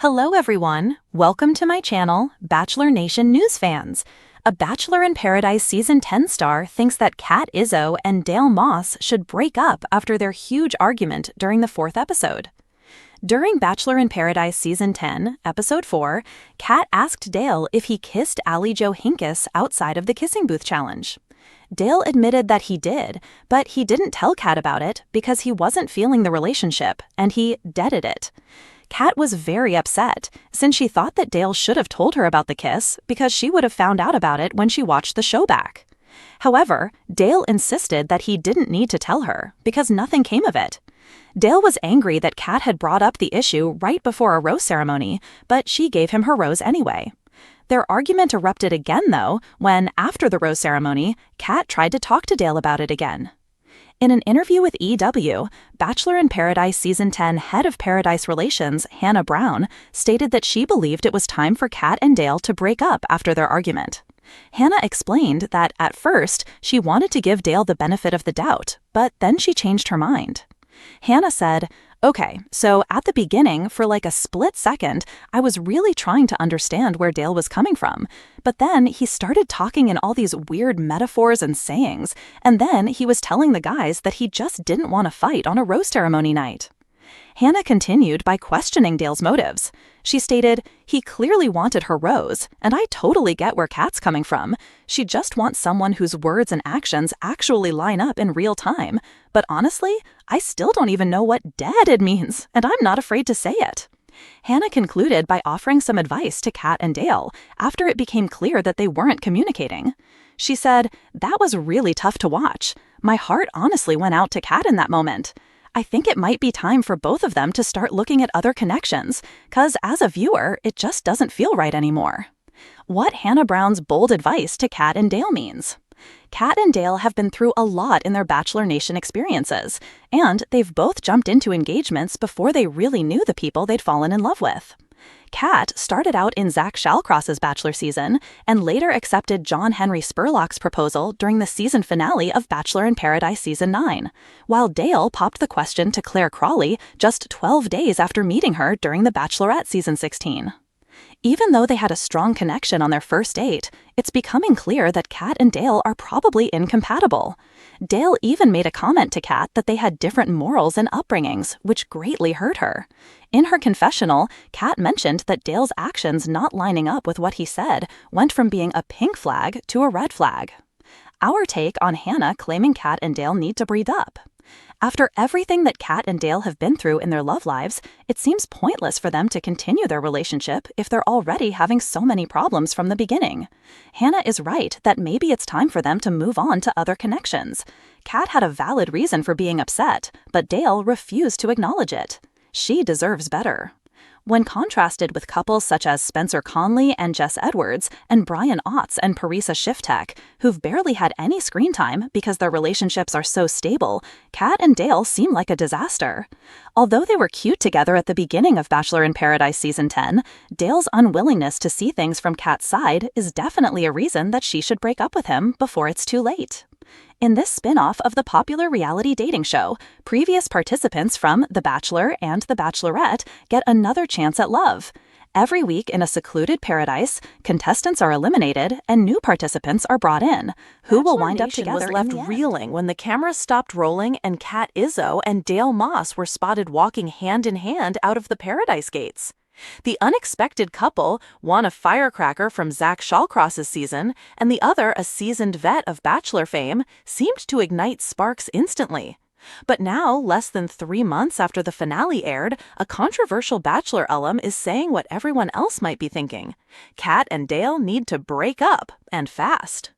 Hello everyone, welcome to my channel, Bachelor Nation News fans. A Bachelor in Paradise Season 10 star thinks that Kat Izzo and Dale Moss should break up after their huge argument during the fourth episode. During Bachelor in Paradise Season 10, Episode 4, Kat asked Dale if he kissed Ally Jo Hinkes outside of the kissing booth challenge. Dale admitted that he did, but he didn't tell Kat about it because he wasn't feeling the relationship, and he deaded it. Kat was very upset, since she thought that Dale should have told her about the kiss because she would have found out about it when she watched the show back. However, Dale insisted that he didn't need to tell her because nothing came of it. Dale was angry that Kat had brought up the issue right before a rose ceremony, but she gave him her rose anyway. Their argument erupted again, though, when, after the rose ceremony, Kat tried to talk to Dale about it again. In an interview with EW, Bachelor in Paradise Season 10 Head of Paradise Relations, Hannah Brown, stated that she believed it was time for Kat and Dale to break up after their argument. Hannah explained that, at first, she wanted to give Dale the benefit of the doubt, but then she changed her mind. Hannah said, "Okay, so at the beginning, for like a split second, I was really trying to understand where Dale was coming from. But then he started talking in all these weird metaphors and sayings, and then he was telling the guys that he just didn't want to fight on a rose ceremony night." Hannah continued by questioning Dale's motives. She stated, "He clearly wanted her rose, and I totally get where Kat's coming from. She just wants someone whose words and actions actually line up in real time. But honestly, I still don't even know what dead means, and I'm not afraid to say it." Hannah concluded by offering some advice to Kat and Dale after it became clear that they weren't communicating. She said, "That was really tough to watch. My heart honestly went out to Kat in that moment. I think it might be time for both of them to start looking at other connections, 'cause as a viewer, it just doesn't feel right anymore." What Hannah Brown's bold advice to Kat and Dale means. Kat and Dale have been through a lot in their Bachelor Nation experiences, and they've both jumped into engagements before they really knew the people they'd fallen in love with. Kat started out in Zach Shallcross's Bachelor season and later accepted John Henry Spurlock's proposal during the season finale of Bachelor in Paradise Season 9, while Dale popped the question to Claire Crawley just 12 days after meeting her during the Bachelorette Season 16. Even though they had a strong connection on their first date, it's becoming clear that Kat and Dale are probably incompatible. Dale even made a comment to Kat that they had different morals and upbringings, which greatly hurt her. In her confessional, Kat mentioned that Dale's actions not lining up with what he said went from being a pink flag to a red flag. Our take on Hannah claiming Kat and Dale need to breathe up. After everything that Kat and Dale have been through in their love lives, it seems pointless for them to continue their relationship if they're already having so many problems from the beginning. Hannah is right that maybe it's time for them to move on to other connections. Kat had a valid reason for being upset, but Dale refused to acknowledge it. She deserves better. When contrasted with couples such as Spencer Conley and Jess Edwards and Brian Otts and Parisa Shiftek, who've barely had any screen time because their relationships are so stable, Kat and Dale seem like a disaster. Although they were cute together at the beginning of Bachelor in Paradise Season 10, Dale's unwillingness to see things from Kat's side is definitely a reason that she should break up with him before it's too late. In this spin-off of the popular reality dating show, previous participants from The Bachelor and The Bachelorette get another chance at love. Every week in a secluded paradise, contestants are eliminated and new participants are brought in, who will wind up together was left reeling when the camera stopped rolling and Kat Izzo and Dale Moss were spotted walking hand in hand out of the Paradise Gates. The unexpected couple, one a firecracker from Zach Shallcross's season and the other a seasoned vet of Bachelor fame, seemed to ignite sparks instantly. But now, less than 3 months after the finale aired, a controversial Bachelor alum is saying what everyone else might be thinking. Kat and Dale need to break up, and fast.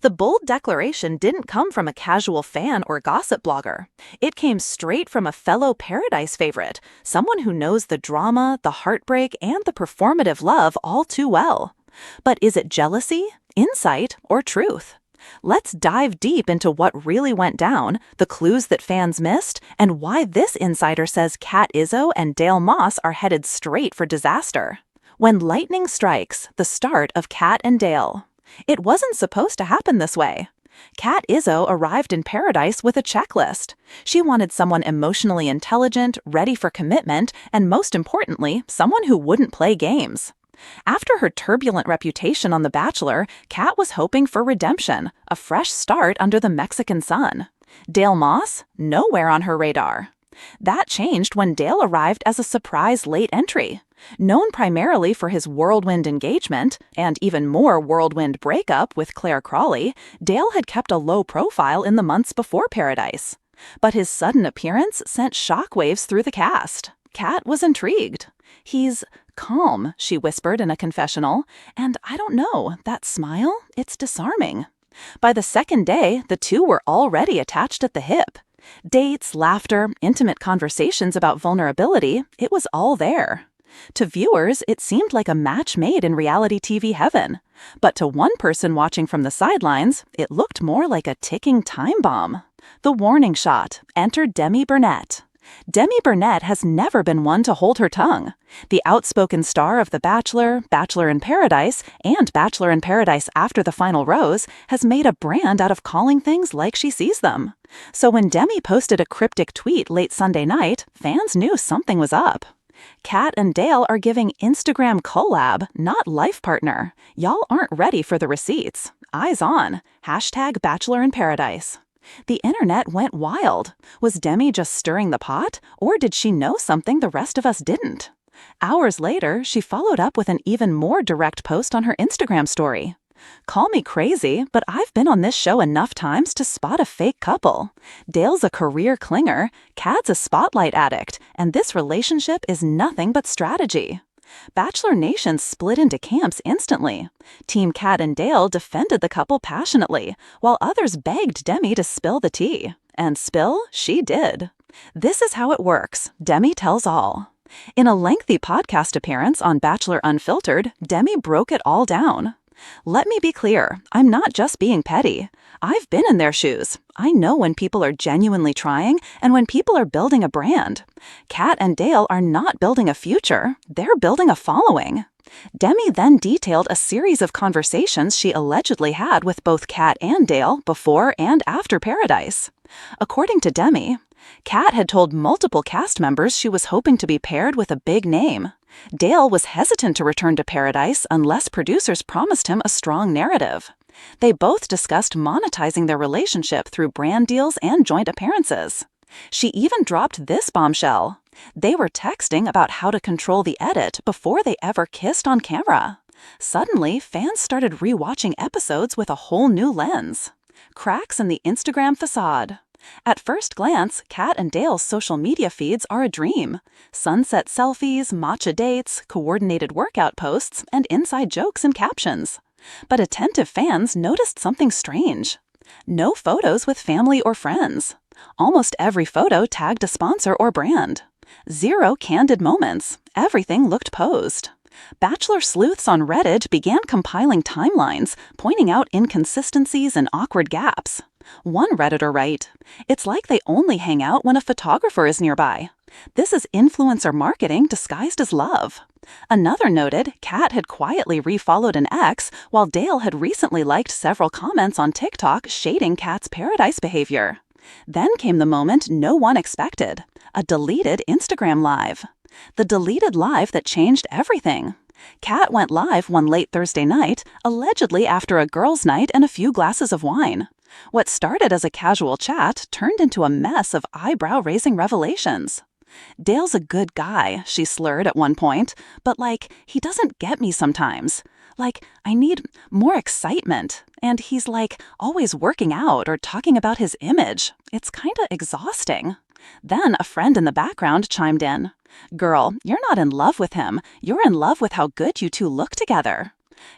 The bold declaration didn't come from a casual fan or gossip blogger. It came straight from a fellow Paradise favorite, someone who knows the drama, the heartbreak, and the performative love all too well. But is it jealousy, insight, or truth? Let's dive deep into what really went down, the clues that fans missed, and why this insider says Kat Izzo and Dale Moss are headed straight for disaster. When lightning strikes, the start of Kat and Dale. It wasn't supposed to happen this way. Cat Izzo arrived in paradise with a checklist. She wanted someone emotionally intelligent, ready for commitment, and most importantly, someone who wouldn't play games. After her turbulent reputation on The Bachelor, Kat was hoping for redemption, a fresh start under the Mexican sun. Dale Moss? Nowhere on her radar. That changed when Dale arrived as a surprise late entry. Known primarily for his whirlwind engagement, and even more whirlwind breakup with Claire Crawley, Dale had kept a low profile in the months before Paradise. But his sudden appearance sent shockwaves through the cast. Kat was intrigued. "He's calm," she whispered in a confessional, "and I don't know, that smile, it's disarming." By the second day, the two were already attached at the hip. Dates, laughter, intimate conversations about vulnerability, it was all there. To viewers, it seemed like a match made in reality TV heaven. But to one person watching from the sidelines, it looked more like a ticking time bomb. The warning shot. Enter Demi Burnett. Demi Burnett has never been one to hold her tongue. The outspoken star of The Bachelor, Bachelor in Paradise, and Bachelor in Paradise After the Final Rose has made a brand out of calling things like she sees them. So when Demi posted a cryptic tweet late Sunday night, fans knew something was up. Kat and Dale are giving Instagram collab, not life partner. Y'all aren't ready for the receipts. Eyes on. Hashtag Bachelor in Paradise. The internet went wild. Was Demi just stirring the pot, or did she know something the rest of us didn't? Hours later, she followed up with an even more direct post on her Instagram story. "Call me crazy, but I've been on this show enough times to spot a fake couple. Dale's a career clinger, Kat's a spotlight addict, and this relationship is nothing but strategy." Bachelor Nation split into camps instantly. Team Kat and Dale defended the couple passionately, while others begged Demi to spill the tea. And spill she did. This is how it works. Demi tells all. In a lengthy podcast appearance on Bachelor Unfiltered, Demi broke it all down. "Let me be clear, I'm not just being petty. I've been in their shoes. I know when people are genuinely trying and when people are building a brand. Kat and Dale are not building a future, they're building a following." Demi then detailed a series of conversations she allegedly had with both Kat and Dale before and after Paradise. According to Demi, Kat had told multiple cast members she was hoping to be paired with a big name. Dale was hesitant to return to Paradise unless producers promised him a strong narrative. They both discussed monetizing their relationship through brand deals and joint appearances. She even dropped this bombshell. They were texting about how to control the edit before they ever kissed on camera. Suddenly, fans started rewatching episodes with a whole new lens. Cracks in the Instagram facade. At first glance, Kat and Dale's social media feeds are a dream. Sunset selfies, matcha dates, coordinated workout posts, and inside jokes and captions. But attentive fans noticed something strange. No photos with family or friends. Almost every photo tagged a sponsor or brand. Zero candid moments. Everything looked posed. Bachelor sleuths on Reddit began compiling timelines, pointing out inconsistencies and awkward gaps. One Redditor wrote, "It's like they only hang out when a photographer is nearby. This is influencer marketing disguised as love." Another noted Kat had quietly refollowed an ex, while Dale had recently liked several comments on TikTok shading Kat's Paradise behavior. Then came the moment no one expected, a deleted Instagram live. The deleted live that changed everything. Kat went live one late Thursday night, allegedly after a girls' night and a few glasses of wine. What started as a casual chat turned into a mess of eyebrow-raising revelations. "Dale's a good guy," she slurred at one point, "but he doesn't get me sometimes. I need more excitement. And he's always working out or talking about his image. It's kinda exhausting." Then a friend in the background chimed in. "Girl, you're not in love with him. You're in love with how good you two look together."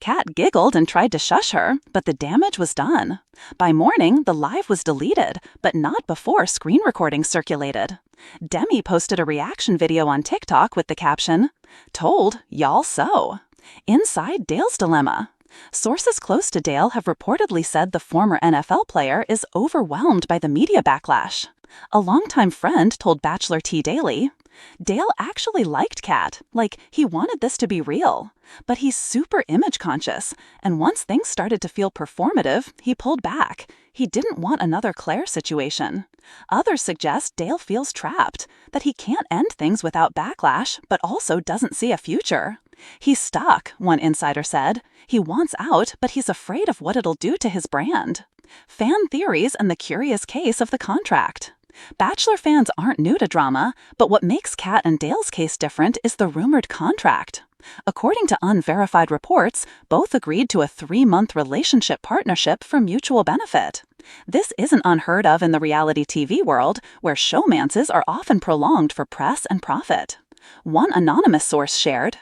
Kat giggled and tried to shush her, but the damage was done. By morning, the live was deleted, but not before screen recordings circulated. Demi posted a reaction video on TikTok with the caption, "Told y'all so." Inside Dale's dilemma. Sources close to Dale have reportedly said the former NFL player is overwhelmed by the media backlash. A longtime friend told Bachelor Tea Daily, "Dale actually liked Kat, he wanted this to be real. But he's super image conscious, and once things started to feel performative, he pulled back. He didn't want another Claire situation. Others suggest Dale feels trapped, that he can't end things without backlash, but also doesn't see a future. He's stuck, one insider said. He wants out, but he's afraid of what it'll do to his brand. Fan theories and the curious case of the contract. Bachelor fans aren't new to drama, but what makes Kat and Dale's case different is the rumored contract. According to unverified reports, both agreed to a 3-month relationship partnership for mutual benefit. This isn't unheard of in the reality TV world, where showmances are often prolonged for press and profit. One anonymous source shared,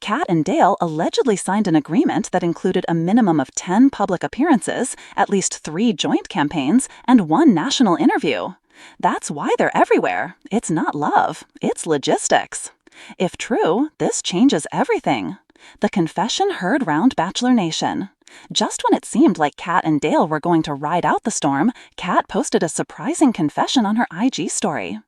Kat and Dale allegedly signed an agreement that included a minimum of 10 public appearances, at least 3 joint campaigns, and 1 national interview. That's why they're everywhere. It's not love, it's logistics. If true, this changes everything. The confession heard round Bachelor Nation. Just when it seemed like Kat and Dale were going to ride out the storm, Kat posted a surprising confession on her IG story.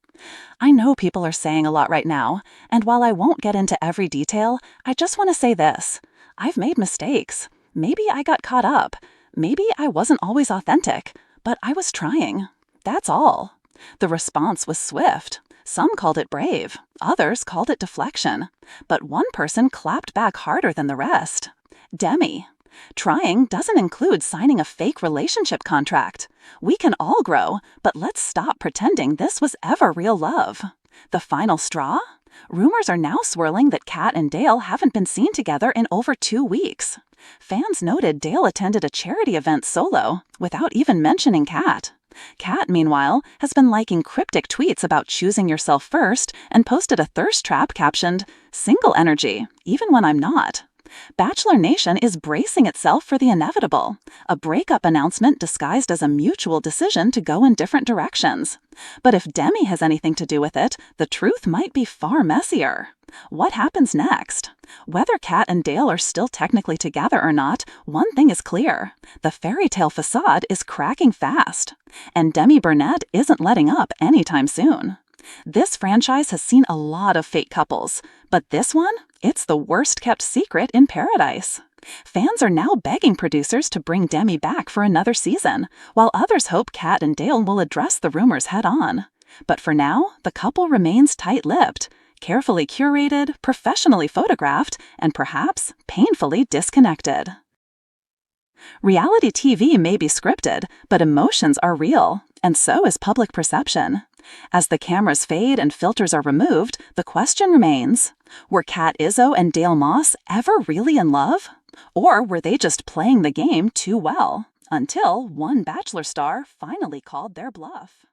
I know people are saying a lot right now, and while I won't get into every detail, I just want to say this. I've made mistakes. Maybe I got caught up. Maybe I wasn't always authentic, but I was trying. That's all. The response was swift. Some called it brave, others called it deflection, but one person clapped back harder than the rest. Demi. Trying doesn't include signing a fake relationship contract. We can all grow, but let's stop pretending this was ever real love. The final straw? Rumors are now swirling that Kat and Dale haven't been seen together in over 2 weeks. Fans noted Dale attended a charity event solo, without even mentioning Kat. Kat, meanwhile, has been liking cryptic tweets about choosing yourself first and posted a thirst trap captioned, "Single energy, even when I'm not." Bachelor Nation is bracing itself for the inevitable, a breakup announcement disguised as a mutual decision to go in different directions. But if Demi has anything to do with it, the truth might be far messier. What happens next? Whether Kat and Dale are still technically together or not, one thing is clear. The fairy tale facade is cracking fast. And Demi Burnett isn't letting up anytime soon. This franchise has seen a lot of fake couples, but this one, it's the worst-kept secret in paradise. Fans are now begging producers to bring Demi back for another season, while others hope Kat and Dale will address the rumors head-on. But for now, the couple remains tight-lipped, carefully curated, professionally photographed, and perhaps painfully disconnected. Reality TV may be scripted, but emotions are real, and so is public perception. As the cameras fade and filters are removed, the question remains, were Kat Izzo and Dale Moss ever really in love? Or were they just playing the game too well, until one Bachelor star finally called their bluff?